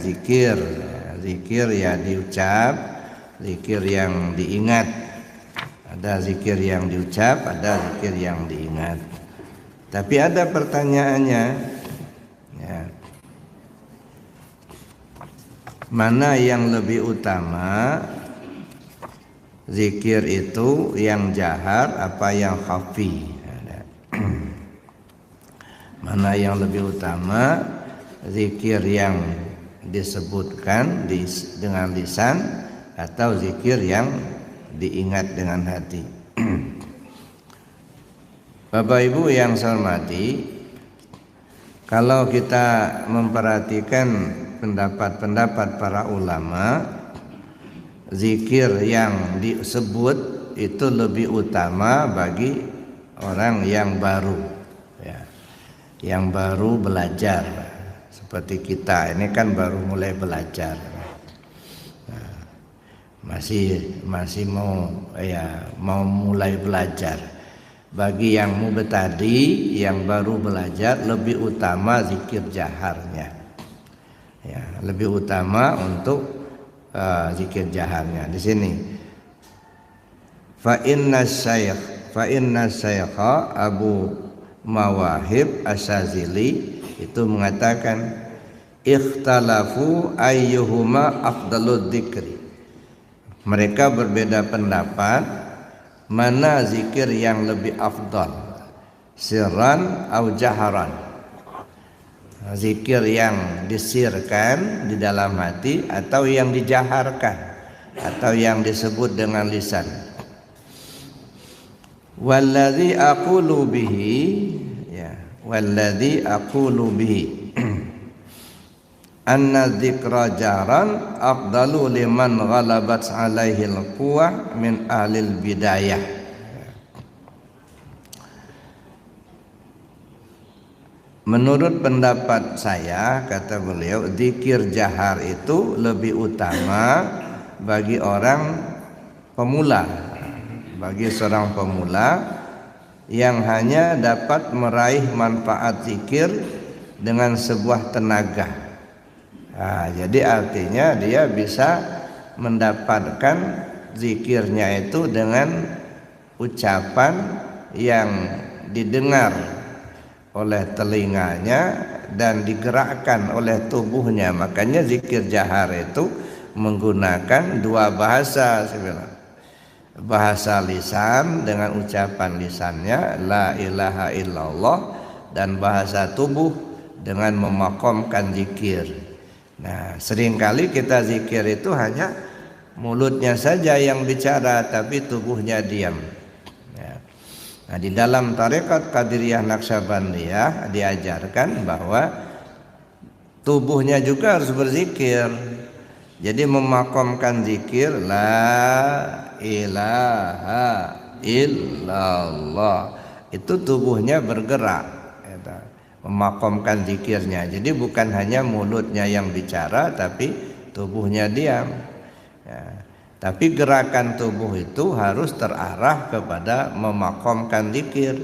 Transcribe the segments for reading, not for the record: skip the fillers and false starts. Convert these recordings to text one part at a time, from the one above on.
zikir. Zikir ya diucap, zikir yang diingat. Ada zikir yang diucap, ada zikir yang diingat. Tapi ada pertanyaannya, ya, mana yang lebih utama? Zikir itu yang jahar apa yang khafi? Mana yang lebih utama? Zikir yang disebutkan dengan lisan atau zikir yang diingat dengan hati? Bapak Ibu yang saya hormati, kalau kita memperhatikan pendapat-pendapat para ulama, zikir yang disebut itu lebih utama bagi orang yang baru, ya, yang baru belajar. Seperti kita ini kan baru mulai belajar, nah, masih mau mulai belajar. Bagi yang mubtadi, yang baru belajar, lebih utama zikir jaharnya, ya, lebih utama untuk zikir jaharnya. Di sini fa inna syekha Abu Mawahib Asyazili itu mengatakan ikhtalafu ayyuhuma afdalud dzikri. Mereka berbeda pendapat mana zikir yang lebih afdal, sirran atau jaharan. Zikir yang disirkan di dalam hati atau yang dijaharkan atau yang disebut dengan lisan. Walladzi aqulu bihi, ya, walladzi aqulu bihi anna dzikra jaran afdalu liman ghalabat alaihi al-quwah min ahlil bidayah. Menurut pendapat saya, kata beliau, zikir jahar itu lebih utama bagi orang pemula, bagi seorang pemula yang hanya dapat meraih manfaat zikir dengan sebuah tenaga. Nah, jadi artinya dia bisa mendapatkan zikirnya itu dengan ucapan yang didengar oleh telinganya dan digerakkan oleh tubuhnya. Makanya zikir jahar itu menggunakan dua bahasa sebenarnya. Bahasa lisan dengan ucapan lisannya la ilaha illallah, dan bahasa tubuh dengan memakomkan zikir. Nah, seringkali kita zikir itu hanya mulutnya saja yang bicara tapi tubuhnya diam. Ya. Nah, di dalam tarekat Qadiriyah Naqsyabandiyah diajarkan bahwa tubuhnya juga harus berzikir. Jadi memakomkan zikir la ilaha illallah, itu tubuhnya bergerak, memakomkan zikirnya. Jadi bukan hanya mulutnya yang bicara tapi tubuhnya diam, ya. Tapi gerakan tubuh itu harus terarah kepada memakomkan zikir,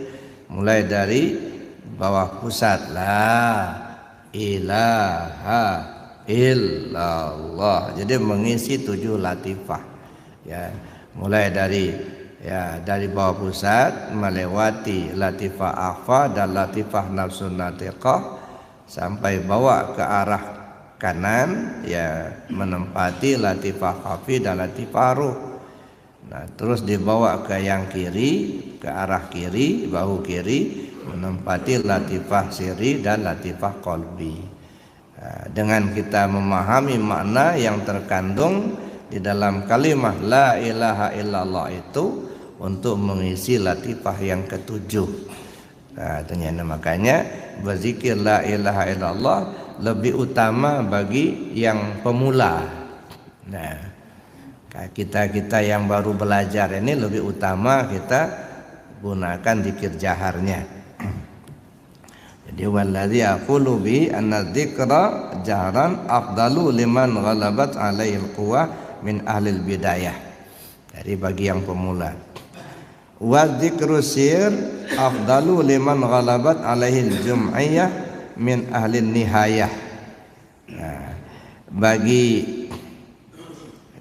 mulai dari bawah pusat la ilaha illallah. Jadi mengisi 7 latifah, ya, mulai dari bawah pusat melewati latifah akhfa dan latifah nafsun natiqah sampai bawa ke arah kanan, ya, menempati latifah khafi dan latifah ruh. Nah, terus dibawa ke yang kiri, ke arah kiri, bahu kiri, menempati latifah sirri dan latifah qalbi. Nah, dengan kita memahami makna yang terkandung di dalam kalimat la ilaha illallah itu untuk mengisi latifah yang ke-7. Nah, ternyata makanya berzikir la ilaha illallah lebih utama bagi yang pemula. Nah, kita yang baru belajar ini lebih utama kita gunakan zikir jaharnya. Jadi wallazi aqulu bi anna dzikra jaharan afdalu liman ghalabat alaihi alquwa min ahlil bidayah. Dari bagi yang pemula. Wa dzikru sir afdalu liman ghalabat alaihi aljum'iyah min ahlin nihayah. Nah, Bagi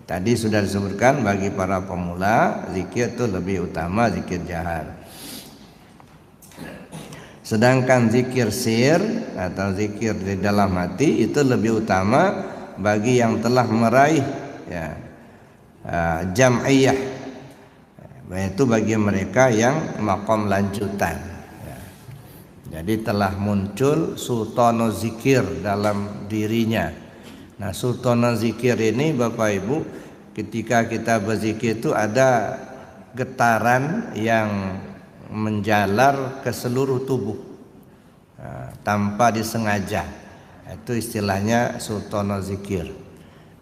tadi sudah disebutkan, bagi para pemula zikir itu lebih utama zikir jahar. Sedangkan zikir sir atau zikir di dalam hati itu lebih utama bagi yang telah meraih ya, jam'iyah, yaitu bagi mereka yang maqam lanjutan ya. Jadi telah muncul sultana zikir dalam dirinya. Nah, sultana zikir ini Bapak Ibu, ketika kita berzikir itu ada getaran yang menjalar ke seluruh tubuh tanpa disengaja. Itu istilahnya sultana zikir.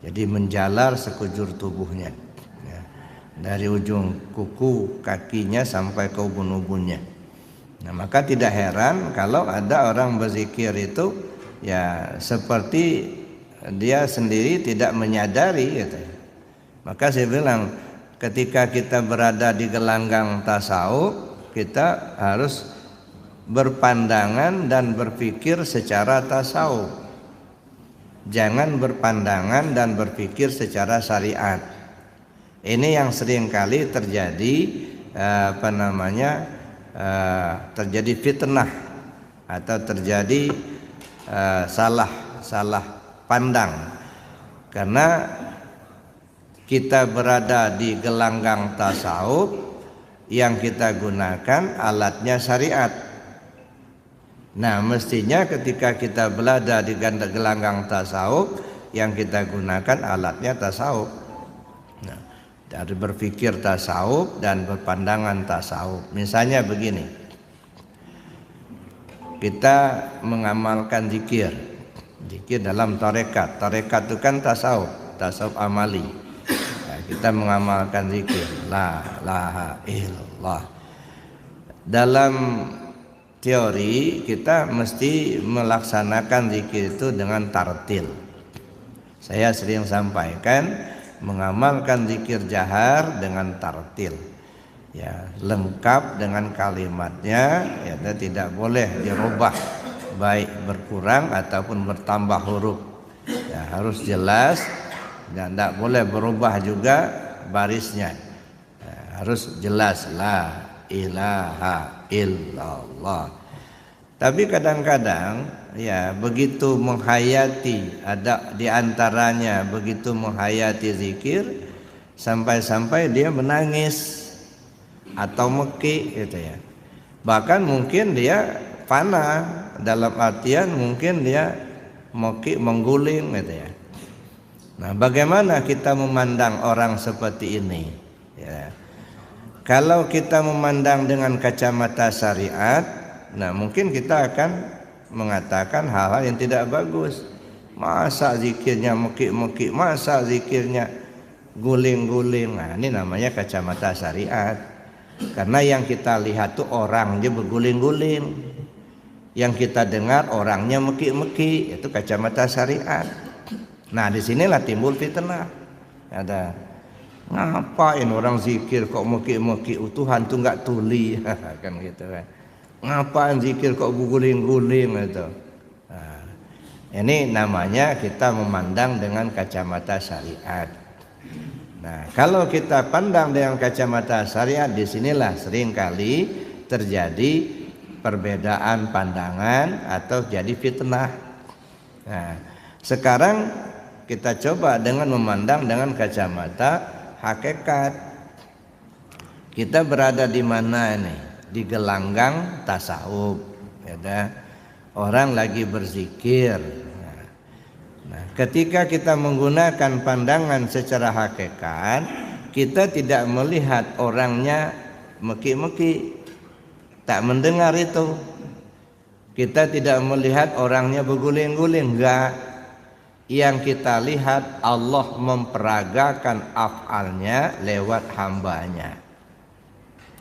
Jadi menjalar sekujur tubuhnya ya, dari ujung kuku kakinya sampai ke ubun-ubunnya. Nah, maka tidak heran kalau ada orang berzikir itu ya seperti dia sendiri tidak menyadari gitu. Maka saya bilang, ketika kita berada di gelanggang tasawuf, kita harus berpandangan dan berpikir secara tasawuf. Jangan berpandangan dan berpikir secara syariat. Ini yang seringkali terjadi terjadi fitnah atau terjadi salah pandang. Karena kita berada di gelanggang tasawuf, yang kita gunakan alatnya syariat. Nah, mestinya ketika kita berada di gelanggang tasawuf, yang kita gunakan alatnya tasawuf. Nah, dari berpikir tasawuf dan berpandangan tasawuf. Misalnya begini, kita mengamalkan zikir dalam tarekat. Tarekat itu kan tasawuf amali. Kita mengamalkan zikir la ilaha illallah. Dalam teori kita mesti melaksanakan zikir itu dengan tartil. Saya sering sampaikan, mengamalkan zikir jahar dengan tartil ya, lengkap dengan kalimatnya ya, tidak boleh dirubah baik berkurang ataupun bertambah huruf ya, harus jelas. Dan tidak boleh berubah juga barisnya, harus jelas la ilaha illallah. Tapi kadang-kadang ya begitu menghayati, ada di antaranya begitu menghayati zikir sampai-sampai dia menangis atau meki gitu ya. Bahkan mungkin dia fana, dalam artian mungkin dia meki mengguling gitu ya. Nah, bagaimana kita memandang orang seperti ini? Ya. Kalau kita memandang dengan kacamata syariat, nah mungkin kita akan mengatakan hal-hal yang tidak bagus. Masa zikirnya meki-meki, masa zikirnya guling-guling. Nah, ini namanya kacamata syariat. Karena yang kita lihat tuh orangnya berguling-guling. Yang kita dengar orangnya meki-meki, itu kacamata syariat. Nah, disinilah timbul fitnah. Ada ngapain orang zikir kok meki-meki, Tuhan tuh nggak tuli kan gitu kan. Ngapain zikir kok guling-guling gitu. Nah, ini namanya kita memandang dengan kacamata syariat. Nah, kalau kita pandang dengan kacamata syariat, disinilah seringkali terjadi perbedaan pandangan atau jadi fitnah. Nah, sekarang kita coba dengan memandang dengan kacamata hakikat. Kita berada di mana ini? Di gelanggang tasawuf. Ya, orang lagi berzikir. Nah, ketika kita menggunakan pandangan secara hakikat, kita tidak melihat orangnya meki-meki, tak mendengar itu. Kita tidak melihat orangnya berguling-guling, enggak. Yang kita lihat Allah memperagakan af'alnya lewat hambanya.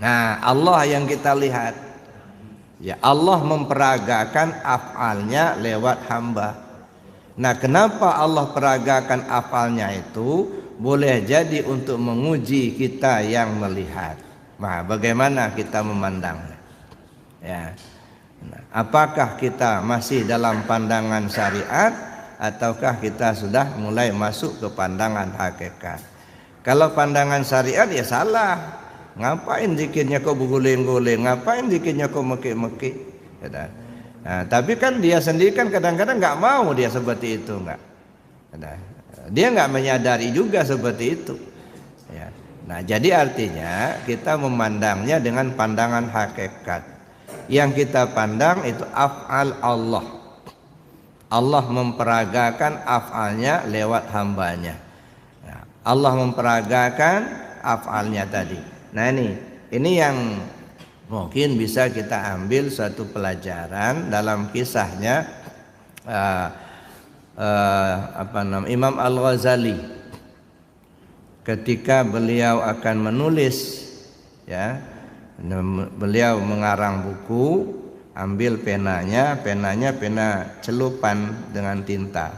Nah, Allah yang kita lihat. Ya, Allah memperagakan af'alnya lewat hamba. Nah, kenapa Allah peragakan af'alnya itu? Boleh jadi untuk menguji kita yang melihat. Nah, bagaimana kita memandangnya? Ya. Nah, apakah kita masih dalam pandangan syariat ataukah kita sudah mulai masuk ke pandangan hakikat. Kalau pandangan syariat ya salah. Ngapain zikirnya kok berguling-guling, ngapain zikirnya kok mekik-mekik. Nah, tapi kan dia sendiri kan kadang-kadang nggak mau dia seperti itu, nggak. Dia nggak menyadari juga seperti itu. Ya. Nah, jadi artinya kita memandangnya dengan pandangan hakikat. Yang kita pandang itu af'al Allah. Allah memperagakan af'alnya lewat hambanya. Nah, Allah memperagakan af'alnya tadi. Nah ini yang mungkin bisa kita ambil suatu pelajaran dalam kisahnya Imam Al-Ghazali ketika beliau akan menulis, ya, beliau mengarang buku, ambil penanya pena celupan dengan tinta.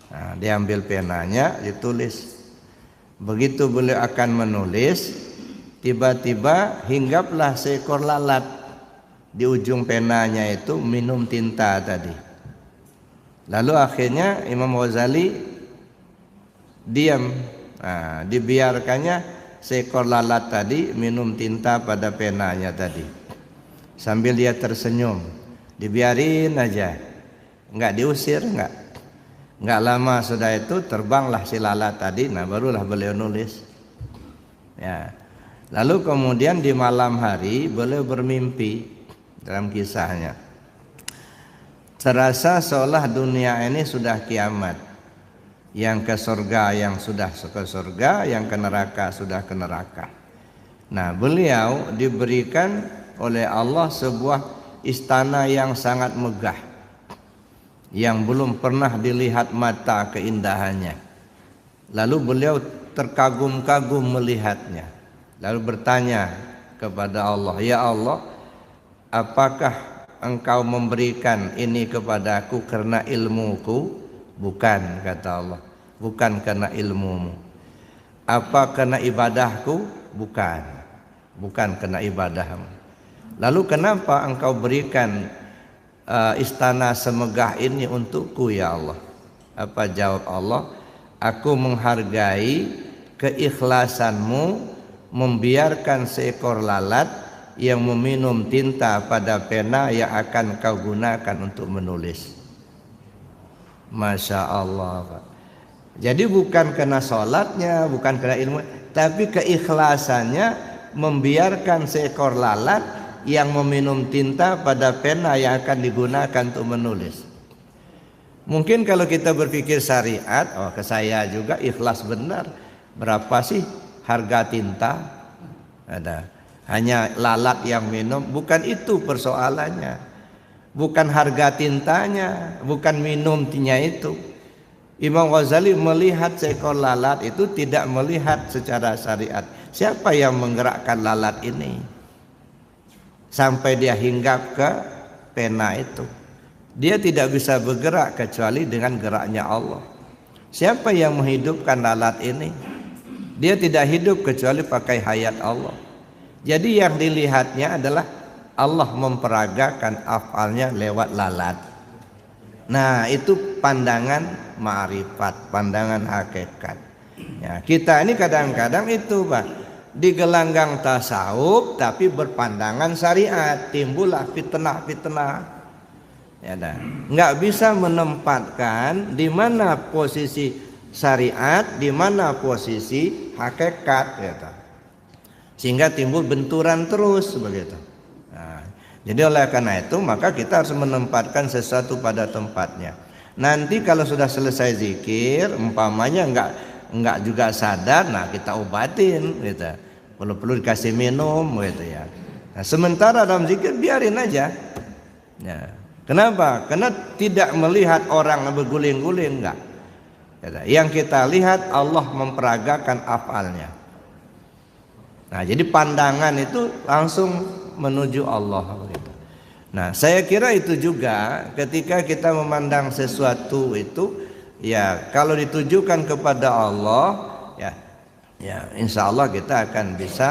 Nah, diambil penanya, ditulis. Begitu beliau akan menulis, tiba-tiba hinggaplah seekor lalat di ujung penanya itu minum tinta tadi. Lalu akhirnya Imam Ghazali diam. Nah, dibiarkannya seekor lalat tadi minum tinta pada penanya tadi. Sambil dia tersenyum, dibiarin aja, nggak diusir, nggak lama sudah itu terbanglah si lalat tadi. Nah barulah beliau nulis. Ya. Lalu kemudian di malam hari beliau bermimpi dalam kisahnya. Terasa seolah dunia ini sudah kiamat. Yang ke surga yang sudah ke surga, yang ke neraka sudah ke neraka. Nah, beliau diberikan oleh Allah sebuah istana yang sangat megah, yang belum pernah dilihat mata keindahannya. Lalu beliau terkagum-kagum melihatnya. Lalu bertanya kepada Allah, ya Allah, apakah engkau memberikan ini kepadaku karena ilmuku? Bukan, kata Allah, bukan karena ilmumu. Apa karena ibadahku? Bukan karena ibadahmu. Lalu kenapa engkau berikan istana semegah ini untukku, ya Allah? Apa jawab Allah? Aku menghargai keikhlasanmu membiarkan seekor lalat yang meminum tinta pada pena yang akan kau gunakan untuk menulis. Masya Allah, Pak. Jadi bukan karena sholatnya, bukan karena ilmu, tapi keikhlasannya membiarkan seekor lalat yang meminum tinta pada pena yang akan digunakan untuk menulis. Mungkin kalau kita berpikir syariat, oh ke saya juga ikhlas benar. Berapa sih harga tinta? Ada. Hanya lalat yang minum, bukan itu persoalannya. Bukan harga tintanya, bukan minumnya itu. Imam Ghazali melihat seekor lalat itu tidak melihat secara syariat. Siapa yang menggerakkan lalat ini sampai dia hinggap ke pena itu? Dia tidak bisa bergerak kecuali dengan geraknya Allah. Siapa yang menghidupkan lalat ini? Dia tidak hidup kecuali pakai hayat Allah. Jadi yang dilihatnya adalah Allah memperagakan afalnya lewat lalat. Nah, itu pandangan ma'rifat, pandangan hakikat. Ya, kita ini kadang-kadang itu, Pak, di gelanggang tasawuf tapi berpandangan syariat, timbullah fitnah-fitnah. Ya, nggak bisa menempatkan di mana posisi syariat, di mana posisi hakikat, gitu. Sehingga timbul benturan terus begitu. Nah, jadi oleh karena itu maka kita harus menempatkan sesuatu pada tempatnya. Nanti kalau sudah selesai zikir, umpamanya enggak juga sadar, nah kita obatin, gitu. Perlu dikasih minum, gitu ya. Nah, sementara dalam zikir biarin aja. Ya. Kenapa? Karena tidak melihat orang berguling-guling, enggak. Yang kita lihat Allah memperagakan afalnya. Nah, jadi pandangan itu langsung menuju Allah. Nah, saya kira itu juga ketika kita memandang sesuatu itu, ya kalau ditujukan kepada Allah, ya insya Allah kita akan bisa